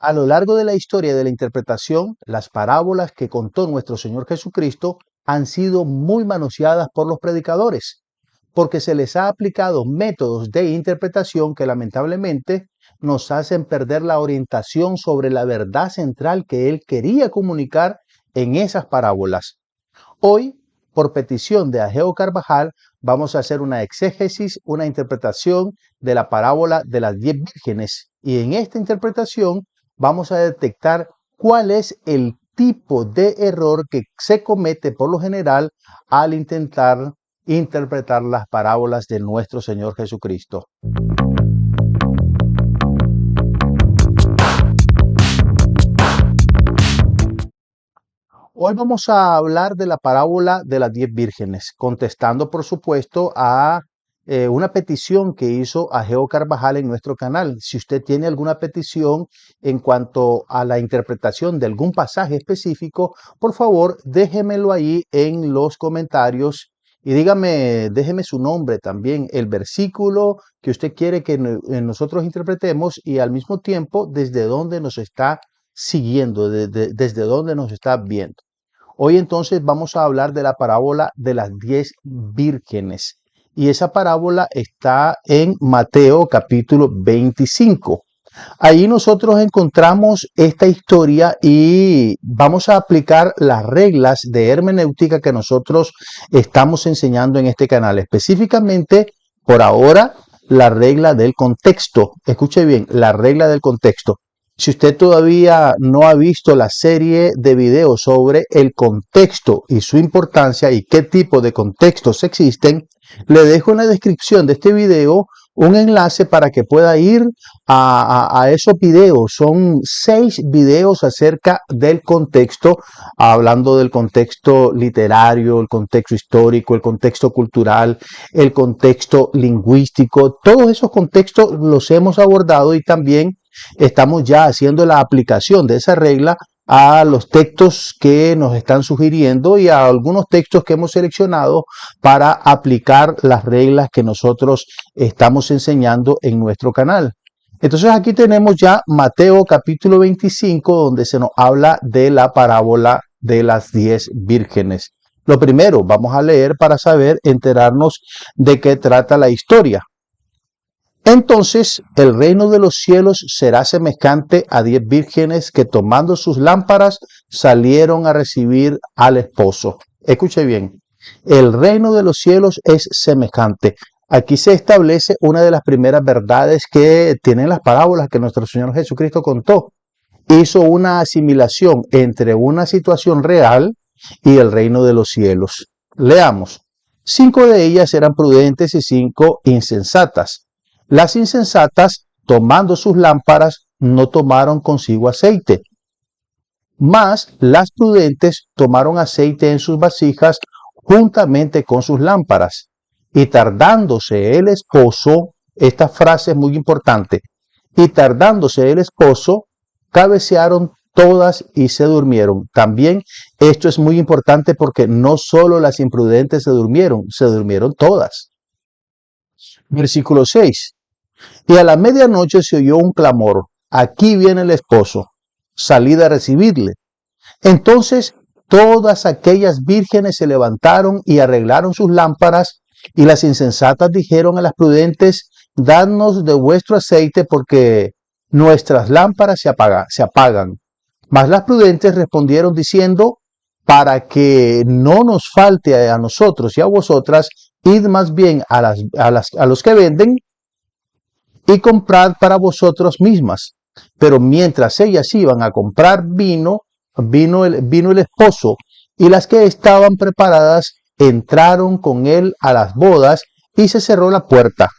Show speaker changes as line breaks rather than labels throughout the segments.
A lo largo de la historia de la interpretación, las parábolas que contó nuestro Señor Jesucristo han sido muy manoseadas por los predicadores, porque se les ha aplicado métodos de interpretación que lamentablemente nos hacen perder la orientación sobre la verdad central que Él quería comunicar en esas parábolas. Hoy, por petición de Ageo Carvajal, vamos a hacer una exégesis, una interpretación de la parábola de las 10 vírgenes. Y en esta interpretación vamos a detectar cuál es el tipo de error que se comete por lo general al intentar interpretar las parábolas de nuestro Señor Jesucristo. Hoy vamos a hablar de la parábola de las 10 vírgenes, contestando por supuesto a una petición que hizo Ageo Carvajal en nuestro canal. Si usted tiene alguna petición en cuanto a la interpretación de algún pasaje específico, por favor déjemelo ahí en los comentarios y déjeme su nombre también, el versículo que usted quiere que nosotros interpretemos y al mismo tiempo desde dónde nos está siguiendo, desde dónde nos está viendo. Hoy entonces vamos a hablar de la parábola de las 10 vírgenes y esa parábola está en Mateo capítulo 25. Ahí nosotros encontramos esta historia y vamos a aplicar las reglas de hermenéutica que nosotros estamos enseñando en este canal, específicamente por ahora la regla del contexto. Escuche bien, la regla del contexto. Si usted todavía no ha visto la serie de videos sobre el contexto y su importancia y qué tipo de contextos existen, le dejo en la descripción de este video un enlace para que pueda ir a esos videos. Son 6 videos acerca del contexto, hablando del contexto literario, el contexto histórico, el contexto cultural, el contexto lingüístico. Todos esos contextos los hemos abordado y también estamos ya haciendo la aplicación de esa regla a los textos que nos están sugiriendo y a algunos textos que hemos seleccionado para aplicar las reglas que nosotros estamos enseñando en nuestro canal. Entonces aquí tenemos ya Mateo capítulo 25, donde se nos habla de la parábola de las 10 vírgenes. Lo primero, vamos a leer para enterarnos de qué trata la historia. Entonces el reino de los cielos será semejante a 10 vírgenes que tomando sus lámparas salieron a recibir al esposo. Escuche bien, el reino de los cielos es semejante. Aquí se establece una de las primeras verdades que tienen las parábolas que nuestro Señor Jesucristo contó. Hizo una asimilación entre una situación real y el reino de los cielos. Leamos. 5 de ellas eran prudentes y 5 insensatas. Las insensatas, tomando sus lámparas, no tomaron consigo aceite. Mas las prudentes tomaron aceite en sus vasijas juntamente con sus lámparas. Y tardándose el esposo, esta frase es muy importante, y tardándose el esposo, cabecearon todas y se durmieron. También esto es muy importante porque no solo las imprudentes se durmieron todas. Versículo 6. Y a la medianoche se oyó un clamor: aquí viene el esposo, salid a recibirle. Entonces todas aquellas vírgenes se levantaron y arreglaron sus lámparas, y las insensatas dijeron a las prudentes: dadnos de vuestro aceite, porque nuestras lámparas se apagan. Mas las prudentes respondieron diciendo: para que no nos falte a nosotros y a vosotras, id más bien a los que venden y comprad para vosotros mismas. Pero mientras ellas iban a comprar vino el esposo, y las que estaban preparadas entraron con él a las bodas, y se cerró la puerta.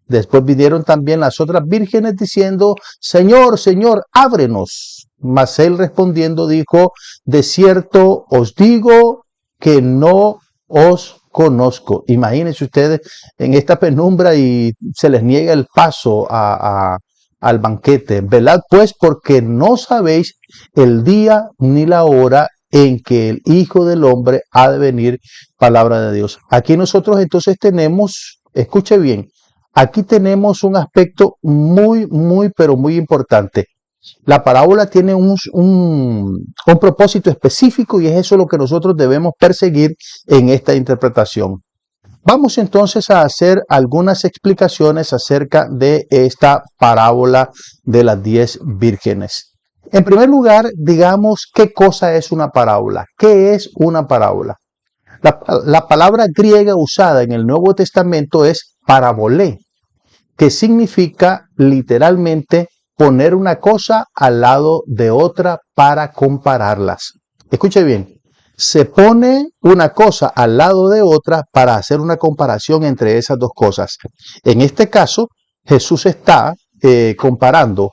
Después vinieron también las otras vírgenes diciendo: Señor, Señor, ábrenos. Mas él respondiendo dijo: de cierto os digo que no os conozco. Imagínense ustedes en esta penumbra y se les niega el paso al banquete. Velad pues, porque no sabéis el día ni la hora en que el Hijo del Hombre ha de venir. Palabra de Dios. Aquí nosotros entonces tenemos, escuche bien, aquí tenemos un aspecto muy, pero muy importante. La parábola tiene un propósito específico y es eso lo que nosotros debemos perseguir en esta interpretación. Vamos entonces a hacer algunas explicaciones acerca de esta parábola de las 10 vírgenes. En primer lugar, digamos qué cosa es una parábola. ¿Qué es una parábola? La palabra griega usada en el Nuevo Testamento es parabolé, que significa literalmente poner una cosa al lado de otra para compararlas. Escuche bien, se pone una cosa al lado de otra para hacer una comparación entre esas dos cosas. En este caso, Jesús está comparando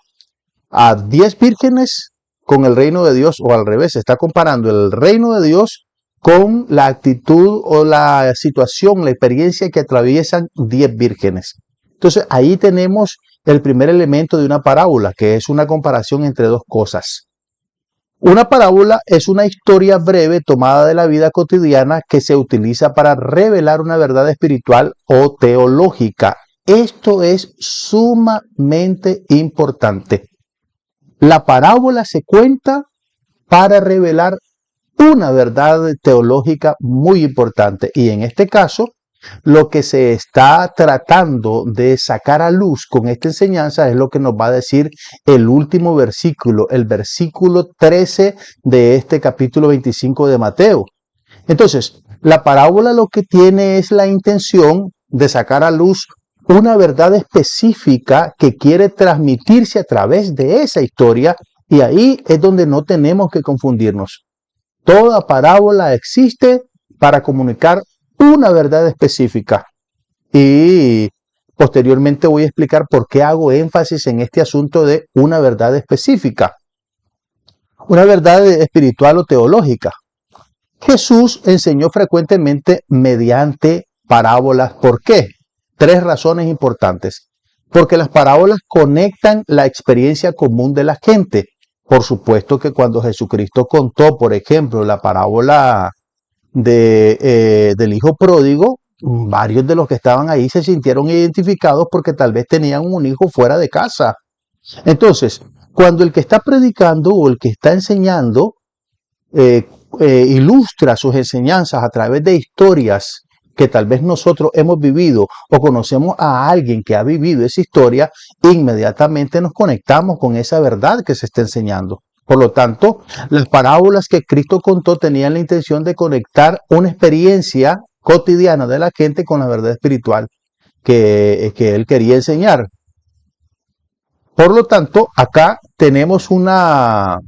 a 10 vírgenes con el reino de Dios, o al revés, está comparando el reino de Dios con la actitud o la situación, la experiencia que atraviesan 10 vírgenes. Entonces ahí tenemos el primer elemento de una parábola, que es una comparación entre dos cosas. Una parábola es una historia breve tomada de la vida cotidiana que se utiliza para revelar una verdad espiritual o teológica. Esto es sumamente importante. La parábola se cuenta para revelar una verdad teológica muy importante, y en este caso lo que se está tratando de sacar a luz con esta enseñanza es lo que nos va a decir el último versículo, el versículo 13 de este capítulo 25 de Mateo. Entonces, la parábola lo que tiene es la intención de sacar a luz una verdad específica que quiere transmitirse a través de esa historia, y ahí es donde no tenemos que confundirnos. Toda parábola existe para comunicar una verdad específica, y posteriormente voy a explicar por qué hago énfasis en este asunto de una verdad específica, una verdad espiritual o teológica. Jesús enseñó frecuentemente mediante parábolas. ¿Por qué? 3 razones importantes. Porque las parábolas conectan la experiencia común de la gente. Por supuesto que cuando Jesucristo contó, por ejemplo, la parábola del hijo pródigo, varios de los que estaban ahí se sintieron identificados porque tal vez tenían un hijo fuera de casa. Entonces, cuando el que está predicando o el que está enseñando ilustra sus enseñanzas a través de historias que tal vez nosotros hemos vivido o conocemos a alguien que ha vivido esa historia, inmediatamente nos conectamos con esa verdad que se está enseñando. Por lo tanto, las parábolas que Cristo contó tenían la intención de conectar una experiencia cotidiana de la gente con la verdad espiritual que Él quería enseñar. Por lo tanto, acá tenemos una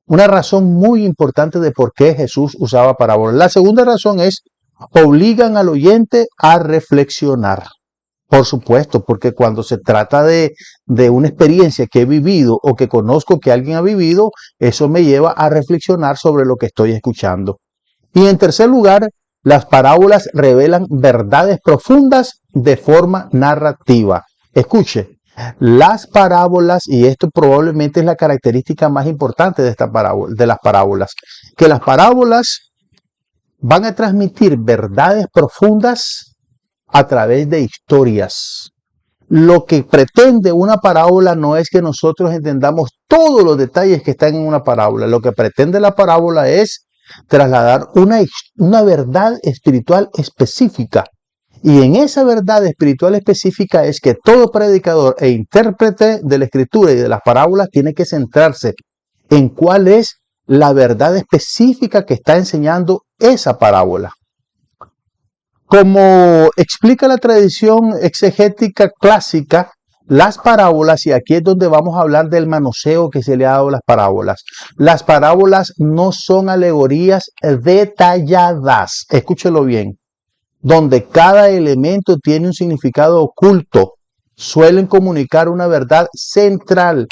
razón muy importante de por qué Jesús usaba parábolas. La segunda razón es: obligan al oyente a reflexionar. Por supuesto, porque cuando se trata de una experiencia que he vivido o que conozco que alguien ha vivido, eso me lleva a reflexionar sobre lo que estoy escuchando. Y en tercer lugar, las parábolas revelan verdades profundas de forma narrativa. Escuche, las parábolas, y esto probablemente es la característica más importante de las parábolas, que las parábolas van a transmitir verdades profundas a través de historias. Lo que pretende una parábola no es que nosotros entendamos todos los detalles que están en una parábola. Lo que pretende la parábola es trasladar una verdad espiritual específica. Y en esa verdad espiritual específica es que todo predicador e intérprete de la escritura y de las parábolas tiene que centrarse en cuál es la verdad específica que está enseñando esa parábola. Como explica la tradición exegética clásica, las parábolas, y aquí es donde vamos a hablar del manoseo que se le ha dado a las parábolas no son alegorías detalladas, escúchelo bien, donde cada elemento tiene un significado oculto, suelen comunicar una verdad central.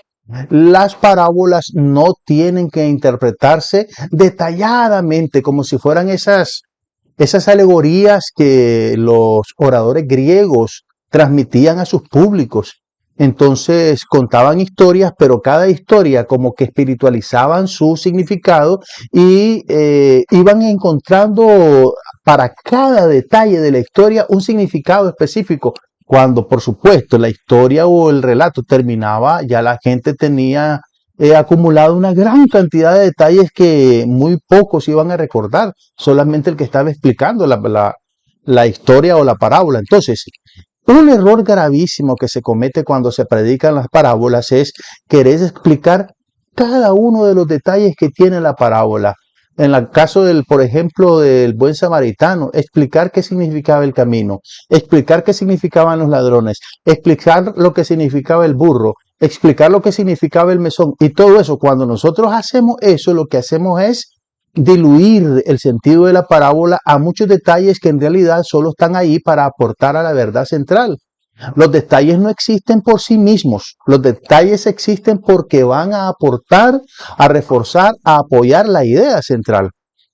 Las parábolas no tienen que interpretarse detalladamente como si fueran esas alegorías que los oradores griegos transmitían a sus públicos. Entonces contaban historias, pero cada historia como que espiritualizaban su significado y iban encontrando para cada detalle de la historia un significado específico. Cuando, por supuesto, la historia o el relato terminaba, ya la gente tenía acumulado una gran cantidad de detalles que muy pocos iban a recordar, solamente el que estaba explicando la historia o la parábola. Entonces, un error gravísimo que se comete cuando se predican las parábolas es querer explicar cada uno de los detalles que tiene la parábola. En el caso del, por ejemplo, del buen samaritano, explicar qué significaba el camino, explicar qué significaban los ladrones, explicar lo que significaba el burro, explicar lo que significaba el mesón y todo eso. Cuando nosotros hacemos eso, lo que hacemos es diluir el sentido de la parábola a muchos detalles que en realidad solo están ahí para aportar a la verdad central. Los detalles no existen por sí mismos, los detalles existen porque van a aportar, a reforzar, a apoyar la idea central.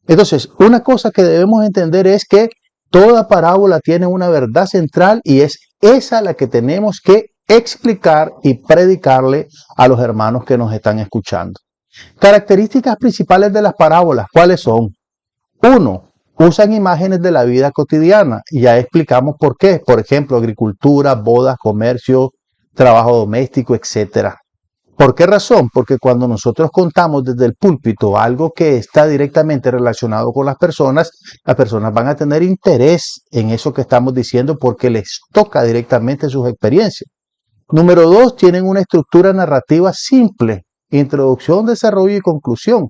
Entonces, una cosa que debemos entender es que toda parábola tiene una verdad central y es esa la que tenemos que explicar y predicarle a los hermanos que nos están escuchando. Características principales de las parábolas, ¿cuáles son? Uno, usan imágenes de la vida cotidiana y ya explicamos por qué. Por ejemplo, agricultura, bodas, comercio, trabajo doméstico, etc. ¿Por qué razón? Porque cuando nosotros contamos desde el púlpito algo que está directamente relacionado con las personas van a tener interés en eso que estamos diciendo porque les toca directamente sus experiencias. Número dos, tienen una estructura narrativa simple, introducción, desarrollo y conclusión.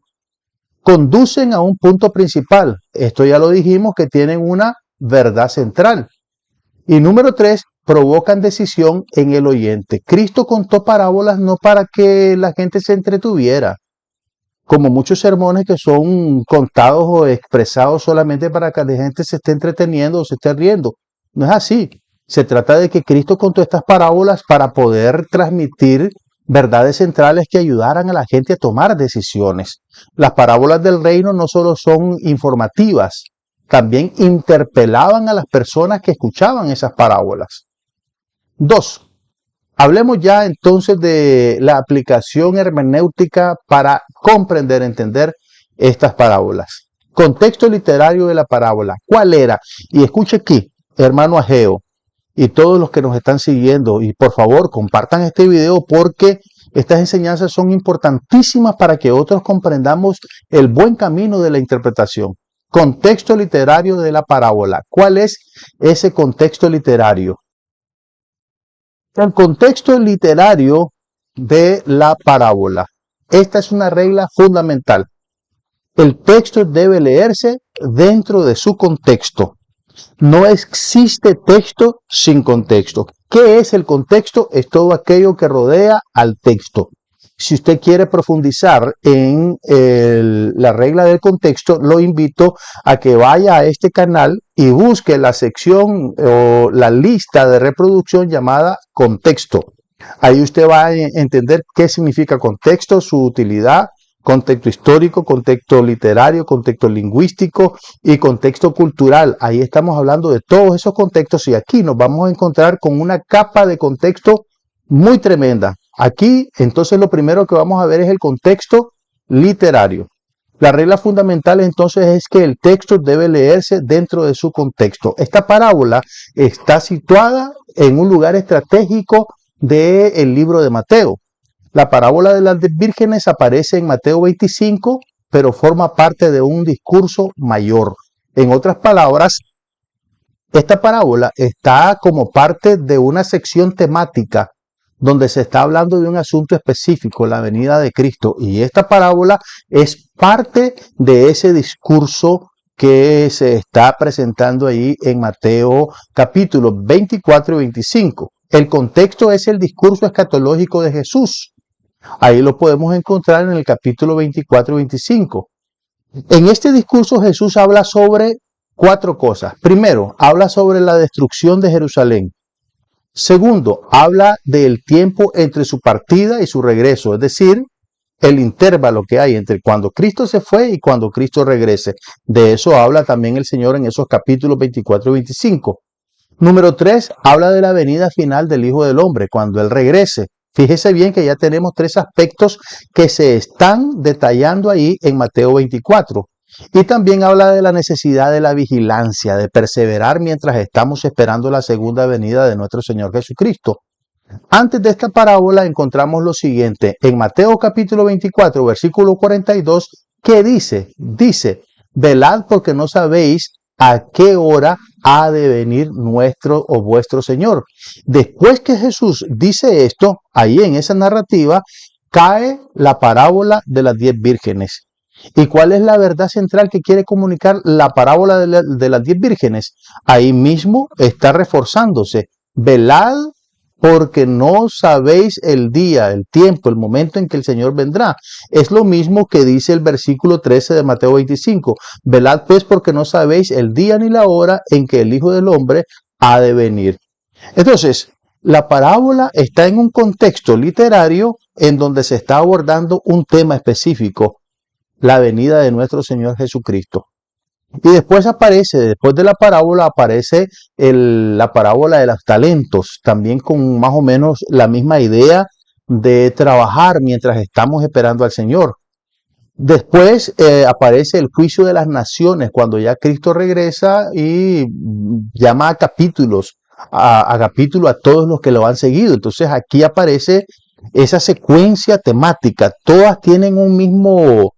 Conducen a un punto principal. Esto ya lo dijimos que tienen una verdad central. Y número tres, provocan decisión en el oyente. Cristo contó parábolas no para que la gente se entretuviera, como muchos sermones que son contados o expresados solamente para que la gente se esté entreteniendo o se esté riendo. No es así. Se trata de que Cristo contó estas parábolas para poder transmitir verdades centrales que ayudaran a la gente a tomar decisiones. Las parábolas del reino no solo son informativas, también interpelaban a las personas que escuchaban esas parábolas. Dos, hablemos ya entonces de la aplicación hermenéutica para comprender, entender estas parábolas. Contexto literario de la parábola. ¿Cuál era? Y escuche aquí, hermano Ageo, y todos los que nos están siguiendo, y por favor compartan este video porque estas enseñanzas son importantísimas para que otros comprendamos el buen camino de la interpretación. Contexto literario de la parábola. ¿Cuál es ese contexto literario? El contexto literario de la parábola. Esta es una regla fundamental. El texto debe leerse dentro de su contexto. No existe texto sin contexto. ¿Qué es el contexto? Es todo aquello que rodea al texto. Si usted quiere profundizar en la regla del contexto, lo invito a que vaya a este canal y busque la sección o la lista de reproducción llamada contexto. Ahí usted va a entender qué significa contexto, su utilidad, contexto histórico, contexto literario, contexto lingüístico y contexto cultural. Ahí estamos hablando de todos esos contextos y aquí nos vamos a encontrar con una capa de contexto muy tremenda. Aquí, entonces, lo primero que vamos a ver es el contexto literario. La regla fundamental entonces es que el texto debe leerse dentro de su contexto. Esta parábola está situada en un lugar estratégico del libro de Mateo. La parábola de las vírgenes aparece en Mateo 25, pero forma parte de un discurso mayor. En otras palabras, esta parábola está como parte de una sección temática donde se está hablando de un asunto específico, la venida de Cristo. Y esta parábola es parte de ese discurso que se está presentando ahí en Mateo capítulos 24 y 25. El contexto es el discurso escatológico de Jesús. Ahí lo podemos encontrar en el capítulo 24 y 25. En este discurso Jesús habla sobre cuatro cosas. Primero, habla sobre la destrucción de Jerusalén. Segundo, habla del tiempo entre su partida y su regreso, es decir, el intervalo que hay entre cuando Cristo se fue y cuando Cristo regrese. De eso habla también el Señor en esos capítulos 24 y 25. Número 3, habla de la venida final del Hijo del Hombre, cuando Él regrese. Fíjese bien que ya tenemos tres aspectos que se están detallando ahí en Mateo 24. Y también habla de la necesidad de la vigilancia, de perseverar mientras estamos esperando la segunda venida de nuestro Señor Jesucristo. Antes de esta parábola encontramos lo siguiente en Mateo capítulo 24, versículo 42, que dice, velad porque no sabéis a qué hora ha de venir nuestro o vuestro Señor. Después que Jesús dice esto, ahí en esa narrativa, cae la parábola de las 10 vírgenes. ¿Y cuál es la verdad central que quiere comunicar la parábola de las 10 vírgenes? Ahí mismo está reforzándose. Velad porque no sabéis el día, el tiempo, el momento en que el Señor vendrá. Es lo mismo que dice el versículo 13 de Mateo 25. Velad pues porque no sabéis el día ni la hora en que el Hijo del Hombre ha de venir. Entonces, la parábola está en un contexto literario en donde se está abordando un tema específico, la venida de nuestro Señor Jesucristo. Y después después de la parábola, aparece la parábola de los talentos, también con más o menos la misma idea de trabajar mientras estamos esperando al Señor. Después aparece el juicio de las naciones, cuando ya Cristo regresa y llama a capítulos, a capítulo a todos los que lo han seguido. Entonces aquí aparece esa secuencia temática. Todas tienen un mismo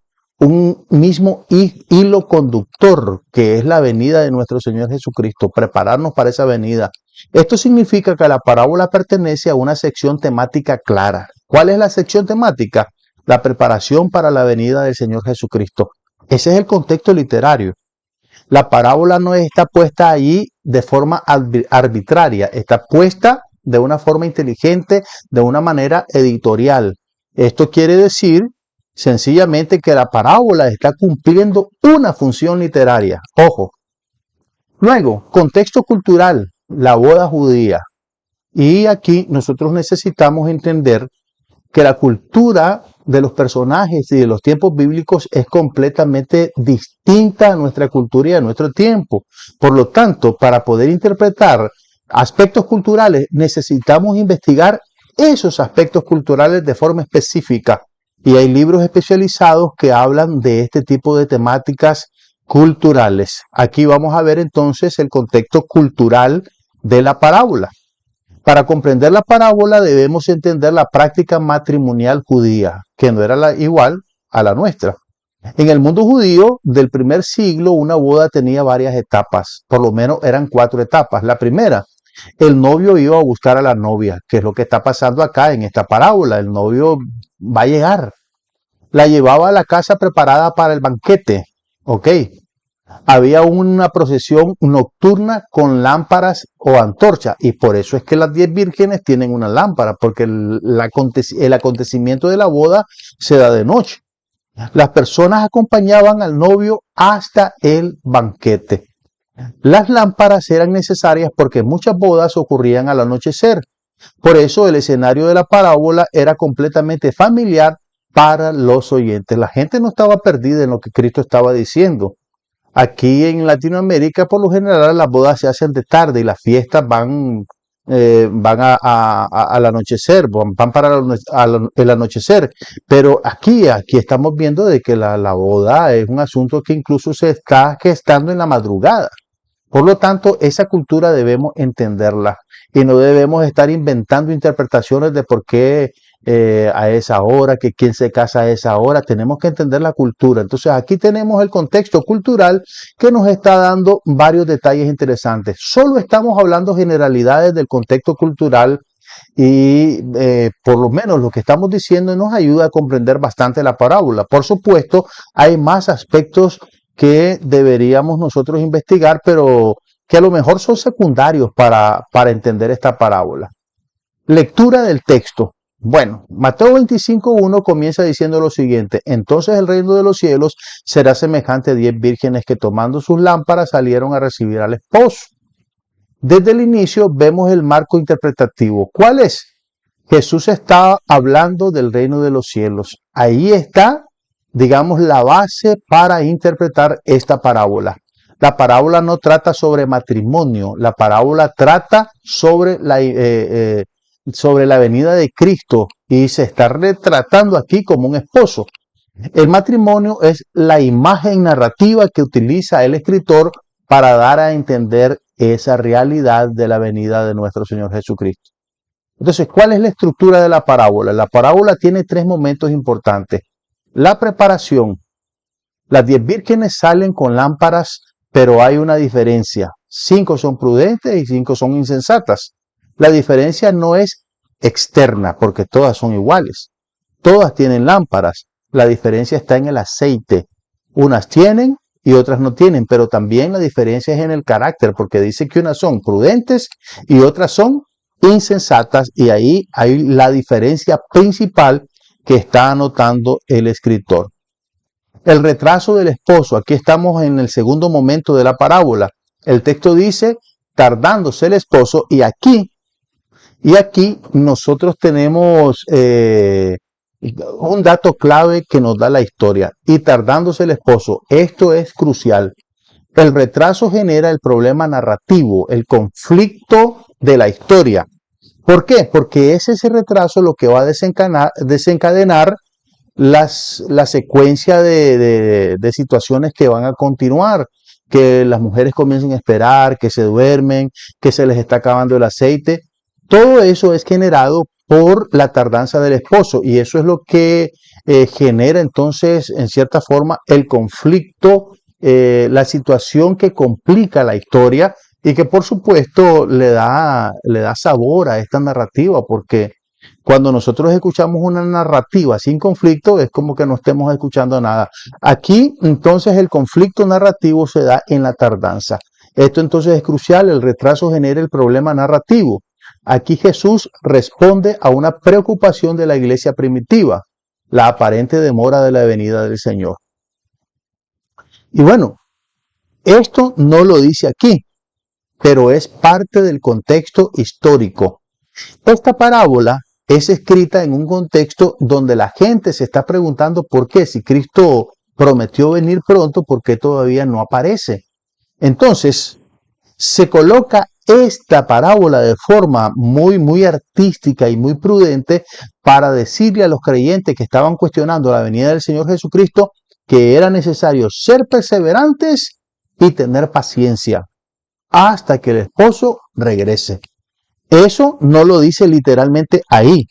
hilo conductor, que es la venida de nuestro Señor Jesucristo, prepararnos para esa venida. Esto significa que la parábola pertenece a una sección temática clara. ¿Cuál es la sección temática? La preparación para la venida del Señor Jesucristo. Ese es el contexto literario. La parábola no está puesta allí de forma arbitraria, está puesta de una forma inteligente, de una manera editorial. Esto quiere decir sencillamente que la parábola está cumpliendo una función literaria. Ojo. Luego, contexto cultural, la boda judía. Y aquí nosotros necesitamos entender que la cultura de los personajes y de los tiempos bíblicos es completamente distinta a nuestra cultura y a nuestro tiempo. Por lo tanto, para poder interpretar aspectos culturales, necesitamos investigar esos aspectos culturales de forma específica. Y hay libros especializados que hablan de este tipo de temáticas culturales. Aquí vamos a ver entonces el contexto cultural de la parábola. Para comprender la parábola debemos entender la práctica matrimonial judía, que no era igual a la nuestra. En el mundo judío del primer siglo, una boda tenía varias etapas, por lo menos eran 4 etapas. La primera, el novio iba a buscar a la novia, que es lo que está pasando acá en esta parábola. El novio va a llegar. La llevaba a la casa preparada para el banquete. Ok. Había una procesión nocturna con lámparas o antorchas, y por eso es que las 10 vírgenes tienen una lámpara, porque el acontecimiento de la boda se da de noche. Las personas acompañaban al novio hasta el banquete. Las lámparas eran necesarias porque muchas bodas ocurrían al anochecer. Por eso el escenario de la parábola era completamente familiar para los oyentes. La gente no estaba perdida en lo que Cristo estaba diciendo. Aquí en Latinoamérica, por lo general, las bodas se hacen de tarde y las fiestas van al anochecer, van para el anochecer. Pero aquí estamos viendo de que la boda es un asunto que incluso se está gestando en la madrugada. Por lo tanto, esa cultura debemos entenderla y no debemos estar inventando interpretaciones de por qué a esa hora, que quién se casa a esa hora. Tenemos que entender la cultura. Entonces, aquí tenemos el contexto cultural que nos está dando varios detalles interesantes. Solo estamos hablando generalidades del contexto cultural y por lo menos lo que estamos diciendo nos ayuda a comprender bastante la parábola. Por supuesto, hay más aspectos que deberíamos nosotros investigar, pero que a lo mejor son secundarios para entender esta parábola. Lectura del texto. Bueno, Mateo 25:1 comienza diciendo lo siguiente: entonces el reino de los cielos será semejante a 10 vírgenes que tomando sus lámparas salieron a recibir al esposo. Desde el inicio vemos el marco interpretativo. ¿Cuál es? Jesús está hablando del reino de los cielos. Ahí está, digamos, la base para interpretar esta parábola. La parábola no trata sobre matrimonio, la parábola trata sobre la venida de Cristo y se está retratando aquí como un esposo. El matrimonio es la imagen narrativa que utiliza el escritor para dar a entender esa realidad de la venida de nuestro Señor Jesucristo. Entonces, ¿cuál es la estructura de la parábola? La parábola tiene tres momentos importantes. La preparación. Las 10 vírgenes salen con lámparas, pero hay una diferencia. 5 son prudentes y 5 son insensatas. La diferencia no es externa, porque todas son iguales. Todas tienen lámparas. La diferencia está en el aceite. Unas tienen y otras no tienen, pero también la diferencia es en el carácter, porque dice que unas son prudentes y otras son insensatas, y ahí hay la diferencia principal que está anotando el escritor. El retraso del esposo. Aquí estamos en el segundo momento de la parábola. El texto dice, tardándose el esposo, y aquí nosotros tenemos un dato clave que nos da la historia. Y tardándose el esposo. Esto es crucial. El retraso genera el problema narrativo, el conflicto de la historia. ¿Por qué? Porque es ese retraso lo que va a desencadenar la secuencia de situaciones que van a continuar, que las mujeres comiencen a esperar, que se duermen, que se les está acabando el aceite. Todo eso es generado por la tardanza del esposo, y eso es lo que genera entonces, en cierta forma, el conflicto, la situación que complica la historia y que por supuesto le da sabor a esta narrativa, porque cuando nosotros escuchamos una narrativa sin conflicto, es como que no estemos escuchando nada. Aquí, entonces, el conflicto narrativo se da en la tardanza. Esto entonces es crucial, el retraso genera el problema narrativo. Aquí Jesús responde a una preocupación de la iglesia primitiva, la aparente demora de la venida del Señor. Y bueno, esto no lo dice aquí, pero es parte del contexto histórico. Esta parábola es escrita en un contexto donde la gente se está preguntando por qué, si Cristo prometió venir pronto, ¿por qué todavía no aparece? Entonces, se coloca esta parábola de forma muy artística y muy prudente para decirle a los creyentes que estaban cuestionando la venida del Señor Jesucristo que era necesario ser perseverantes y tener paciencia hasta que el esposo regrese. Eso no lo dice literalmente ahí,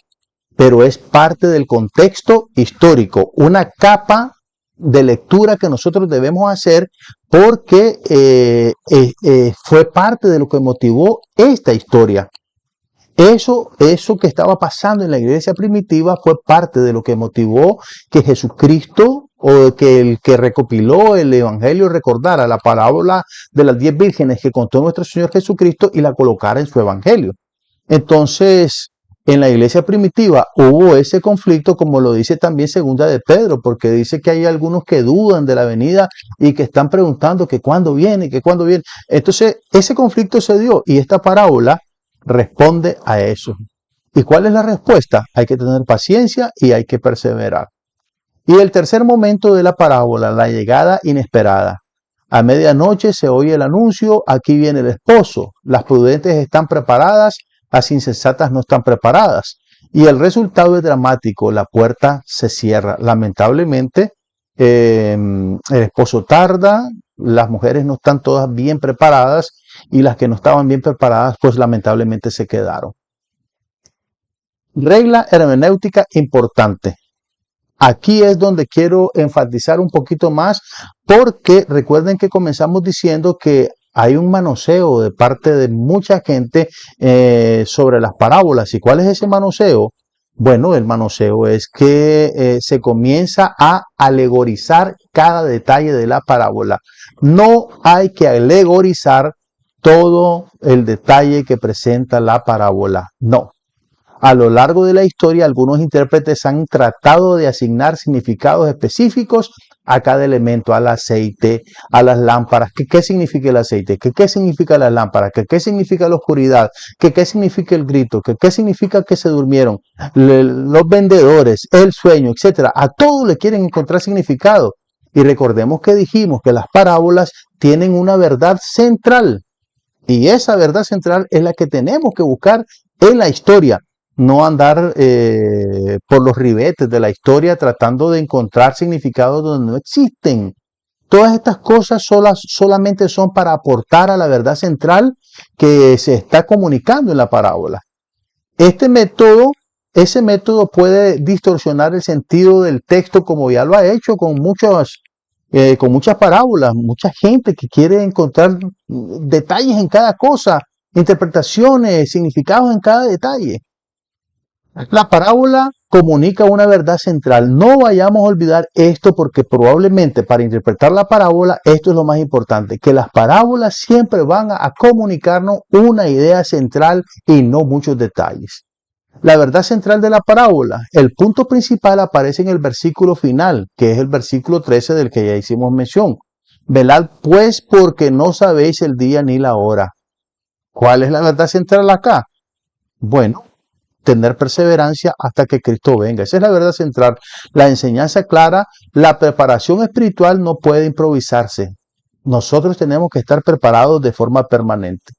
pero es parte del contexto histórico, una capa de lectura que nosotros debemos hacer porque fue parte de lo que motivó esta historia. Eso que estaba pasando en la iglesia primitiva fue parte de lo que motivó que Jesucristo, o que el que recopiló el Evangelio, recordara la parábola de las 10 vírgenes que contó nuestro Señor Jesucristo y la colocara en su Evangelio. Entonces, en la iglesia primitiva hubo ese conflicto, como lo dice también Segunda de Pedro, porque dice que hay algunos que dudan de la venida y que están preguntando que cuándo viene, que cuándo viene. Entonces, ese conflicto se dio y esta parábola responde a eso. ¿Y cuál es la respuesta? Hay que tener paciencia y hay que perseverar. Y el tercer momento de la parábola, la llegada inesperada. A medianoche se oye el anuncio, aquí viene el esposo. Las prudentes están preparadas, las insensatas no están preparadas. Y el resultado es dramático, la puerta se cierra. Lamentablemente, el esposo tarda, las mujeres no están todas bien preparadas y las que no estaban bien preparadas, pues lamentablemente se quedaron. Regla hermenéutica importante. Aquí es donde quiero enfatizar un poquito más, porque recuerden que comenzamos diciendo que hay un manoseo de parte de mucha gente sobre las parábolas. ¿Y cuál es ese manoseo? Bueno, el manoseo es que se comienza a alegorizar cada detalle de la parábola. No hay que alegorizar todo el detalle que presenta la parábola. No. A lo largo de la historia, algunos intérpretes han tratado de asignar significados específicos a cada elemento, al aceite, a las lámparas. ¿Qué significa el aceite? ¿Qué significa las lámparas? ¿Qué significa la oscuridad? ¿Qué significa el grito? ¿Qué significa que se durmieron? Los vendedores, el sueño, etcétera. A todo le quieren encontrar significado. Y recordemos que dijimos que las parábolas tienen una verdad central. Y esa verdad central es la que tenemos que buscar en la historia. No andar por los ribetes de la historia tratando de encontrar significados donde no existen. Todas estas cosas solamente son para aportar a la verdad central que se está comunicando en la parábola. Ese método puede distorsionar el sentido del texto como ya lo ha hecho con muchas parábolas, mucha gente que quiere encontrar detalles en cada cosa, interpretaciones, significados en cada detalle. La parábola comunica una verdad central. No vayamos a olvidar esto porque probablemente para interpretar la parábola esto es lo más importante, que las parábolas siempre van a comunicarnos una idea central y no muchos detalles. La verdad central de la parábola, el punto principal aparece en el versículo final, que es el versículo 13 del que ya hicimos mención. Velad pues porque no sabéis el día ni la hora. ¿Cuál es la verdad central acá? Bueno, tener perseverancia hasta que Cristo venga. Esa es la verdad central. La enseñanza clara, la preparación espiritual no puede improvisarse. Nosotros tenemos que estar preparados de forma permanente.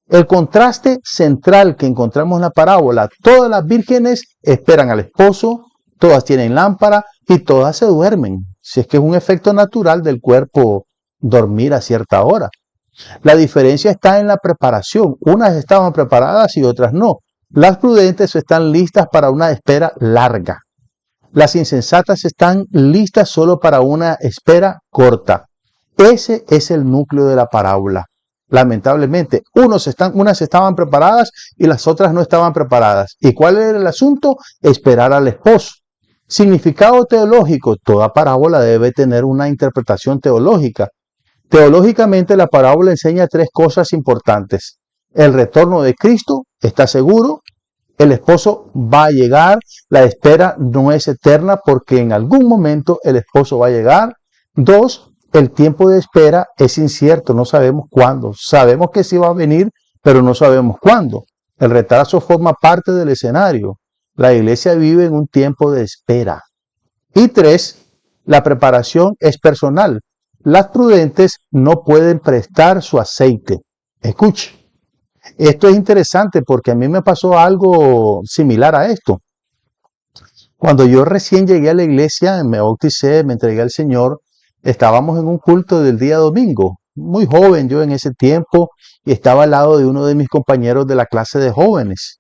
El contraste central que encontramos en la parábola, todas las vírgenes esperan al esposo, todas tienen lámpara y todas se duermen. Si es que es un efecto natural del cuerpo dormir a cierta hora. La diferencia está en la preparación. Unas estaban preparadas y otras no. Las prudentes están listas para una espera larga. Las insensatas están listas solo para una espera corta. Ese es el núcleo de la parábola. Lamentablemente, unas estaban preparadas y las otras no estaban preparadas. ¿Y cuál era el asunto? Esperar al esposo. Significado teológico. Toda parábola debe tener una interpretación teológica. Teológicamente, la parábola enseña tres cosas importantes. El retorno de Cristo está seguro. El esposo va a llegar. La espera no es eterna porque en algún momento el esposo va a llegar. 2. El tiempo de espera es incierto, no sabemos cuándo. Sabemos que sí va a venir, pero no sabemos cuándo. El retraso forma parte del escenario. La iglesia vive en un tiempo de espera. Y 3, la preparación es personal. Las prudentes no pueden prestar su aceite. Escuche, esto es interesante porque a mí me pasó algo similar a esto. Cuando yo recién llegué a la iglesia, me bauticé, me entregué al Señor, estábamos en un culto del día domingo, muy joven yo en ese tiempo, y estaba al lado de uno de mis compañeros de la clase de jóvenes.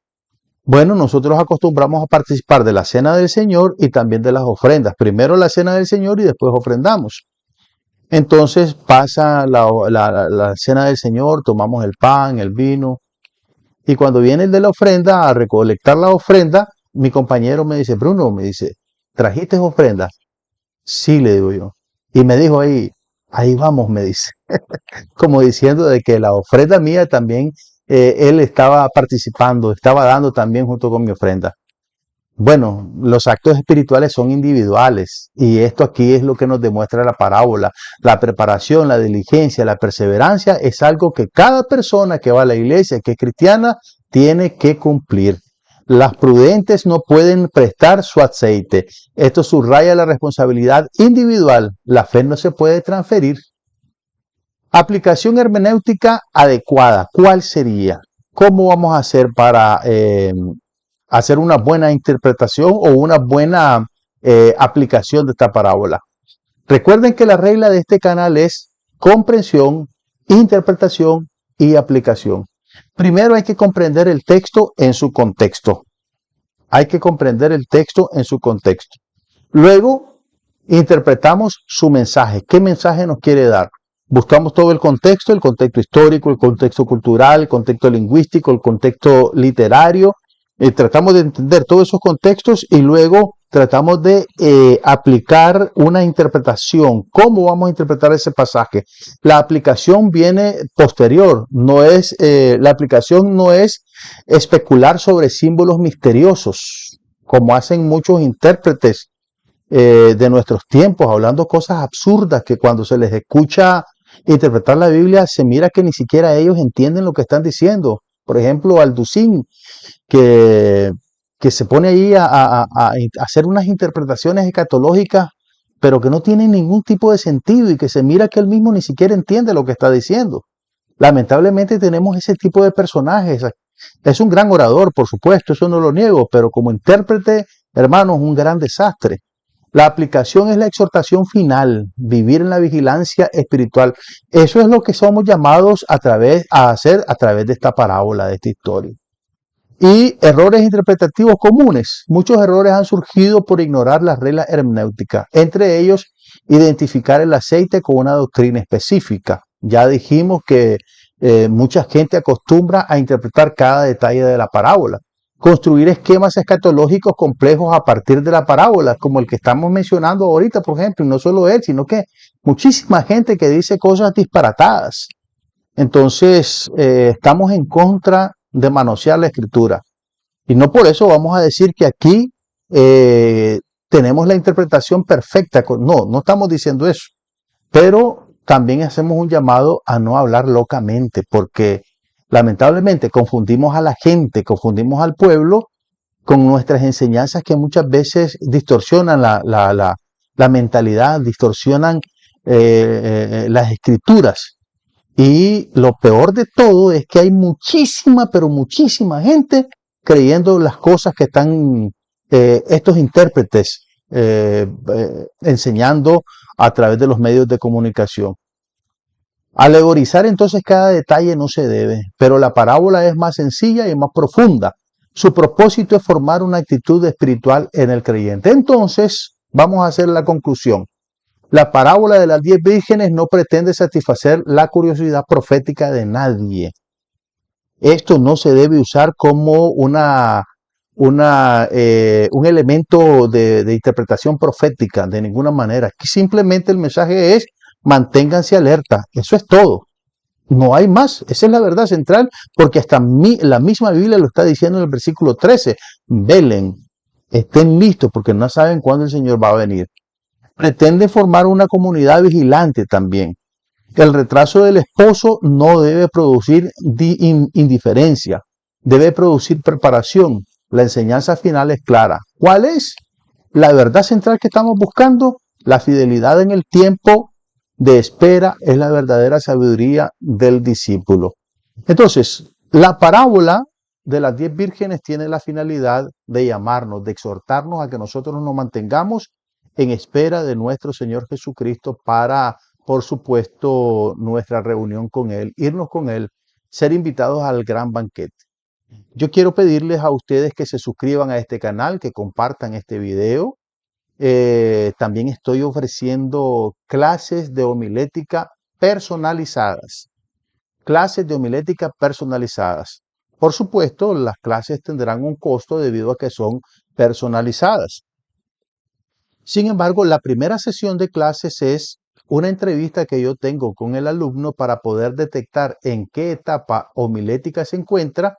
Bueno, nosotros acostumbramos a participar de la cena del Señor y también de las ofrendas. Primero la cena del Señor y después ofrendamos. Entonces pasa la cena del Señor, tomamos el pan, el vino, y cuando viene el de la ofrenda a recolectar la ofrenda, mi compañero me dice, Bruno, me dice, ¿trajiste ofrendas? Sí, le digo yo. Y me dijo ahí vamos, me dice, como diciendo de que la ofrenda mía también, él estaba participando, estaba dando también junto con mi ofrenda. Bueno, los actos espirituales son individuales y esto aquí es lo que nos demuestra la parábola. La preparación, la diligencia, la perseverancia es algo que cada persona que va a la iglesia, que es cristiana, tiene que cumplir. Las prudentes no pueden prestar su aceite. Esto subraya la responsabilidad individual. La fe no se puede transferir. Aplicación hermenéutica adecuada. ¿Cuál sería? ¿Cómo vamos a hacer para hacer una buena interpretación o una buena aplicación de esta parábola? Recuerden que la regla de este canal es comprensión, interpretación y aplicación. Primero hay que comprender el texto en su contexto. Hay que comprender el texto en su contexto. Luego, interpretamos su mensaje. ¿Qué mensaje nos quiere dar? Buscamos todo el contexto histórico, el contexto cultural, el contexto lingüístico, el contexto literario. Tratamos de entender todos esos contextos y luego tratamos de aplicar una interpretación. ¿Cómo vamos a interpretar ese pasaje? La aplicación viene posterior. La aplicación no es especular sobre símbolos misteriosos, como hacen muchos intérpretes de nuestros tiempos, hablando cosas absurdas que cuando se les escucha interpretar la Biblia se mira que ni siquiera ellos entienden lo que están diciendo. Por ejemplo, Alducín, que se pone ahí a hacer unas interpretaciones escatológicas, pero que no tienen ningún tipo de sentido y que se mira que él mismo ni siquiera entiende lo que está diciendo. Lamentablemente tenemos ese tipo de personajes. Es un gran orador, por supuesto, eso no lo niego, pero como intérprete, hermano, es un gran desastre. La aplicación es la exhortación final, vivir en la vigilancia espiritual. Eso es lo que somos llamados a hacer a través de esta parábola, de esta historia. Y errores interpretativos comunes. Muchos errores han surgido por ignorar las reglas hermenéuticas, entre ellos identificar el aceite con una doctrina específica. Ya dijimos que mucha gente acostumbra a interpretar cada detalle de la parábola, construir esquemas escatológicos complejos a partir de la parábola, como el que estamos mencionando ahorita, por ejemplo, y no solo él, sino que muchísima gente que dice cosas disparatadas. Entonces, estamos en contra de manosear la escritura. Y no por eso vamos a decir que aquí tenemos la interpretación perfecta. No, no estamos diciendo eso. Pero también hacemos un llamado a no hablar locamente, porque lamentablemente confundimos a la gente, confundimos al pueblo con nuestras enseñanzas que muchas veces distorsionan la mentalidad, distorsionan las escrituras. Y lo peor de todo es que hay muchísima, pero muchísima gente creyendo las cosas que están estos intérpretes enseñando a través de los medios de comunicación. Alegorizar entonces cada detalle no se debe, pero la parábola es más sencilla y más profunda. Su propósito es formar una actitud espiritual en el creyente. Entonces, vamos a hacer la conclusión. La parábola de las 10 vírgenes no pretende satisfacer la curiosidad profética de nadie. Esto no se debe usar como un elemento de interpretación profética de ninguna manera. Aquí simplemente el mensaje es manténganse alerta. Eso es todo. No hay más. Esa es la verdad central, porque hasta la misma Biblia lo está diciendo en el versículo 13. Velen, estén listos porque no saben cuándo el Señor va a venir. Pretende formar una comunidad vigilante también. El retraso del esposo no debe producir indiferencia, debe producir preparación. La enseñanza final es clara. ¿Cuál es? La verdad central que estamos buscando, la fidelidad en el tiempo de espera es la verdadera sabiduría del discípulo. Entonces, la parábola de las 10 vírgenes tiene la finalidad de llamarnos, de exhortarnos a que nosotros nos mantengamos en espera de nuestro Señor Jesucristo para, por supuesto, nuestra reunión con Él, irnos con Él, ser invitados al gran banquete. Yo quiero pedirles a ustedes que se suscriban a este canal, que compartan este video. También estoy ofreciendo clases de homilética personalizadas. Clases de homilética personalizadas. Por supuesto, las clases tendrán un costo debido a que son personalizadas. Sin embargo, la primera sesión de clases es una entrevista que yo tengo con el alumno para poder detectar en qué etapa homilética se encuentra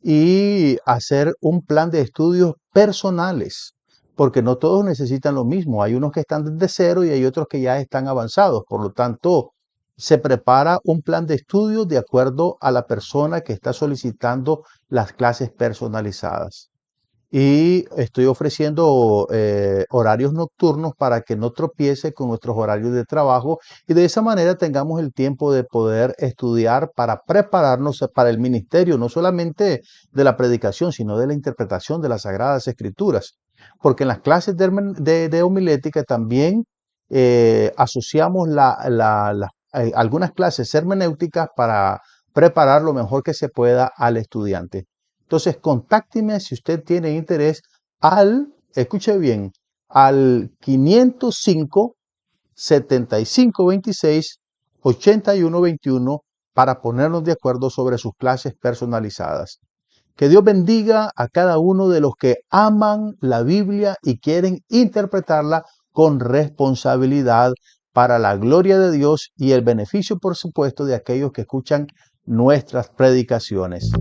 y hacer un plan de estudios personales, porque no todos necesitan lo mismo. Hay unos que están desde cero y hay otros que ya están avanzados. Por lo tanto, se prepara un plan de estudio de acuerdo a la persona que está solicitando las clases personalizadas. Y estoy ofreciendo horarios nocturnos para que no tropiece con nuestros horarios de trabajo y de esa manera tengamos el tiempo de poder estudiar para prepararnos para el ministerio, no solamente de la predicación, sino de la interpretación de las Sagradas Escrituras. Porque en las clases de homilética también asociamos algunas clases hermenéuticas para preparar lo mejor que se pueda al estudiante. Entonces, contácteme si usted tiene interés escuche bien, al 505 7526 8121 para ponernos de acuerdo sobre sus clases personalizadas. Que Dios bendiga a cada uno de los que aman la Biblia y quieren interpretarla con responsabilidad para la gloria de Dios y el beneficio, por supuesto, de aquellos que escuchan nuestras predicaciones.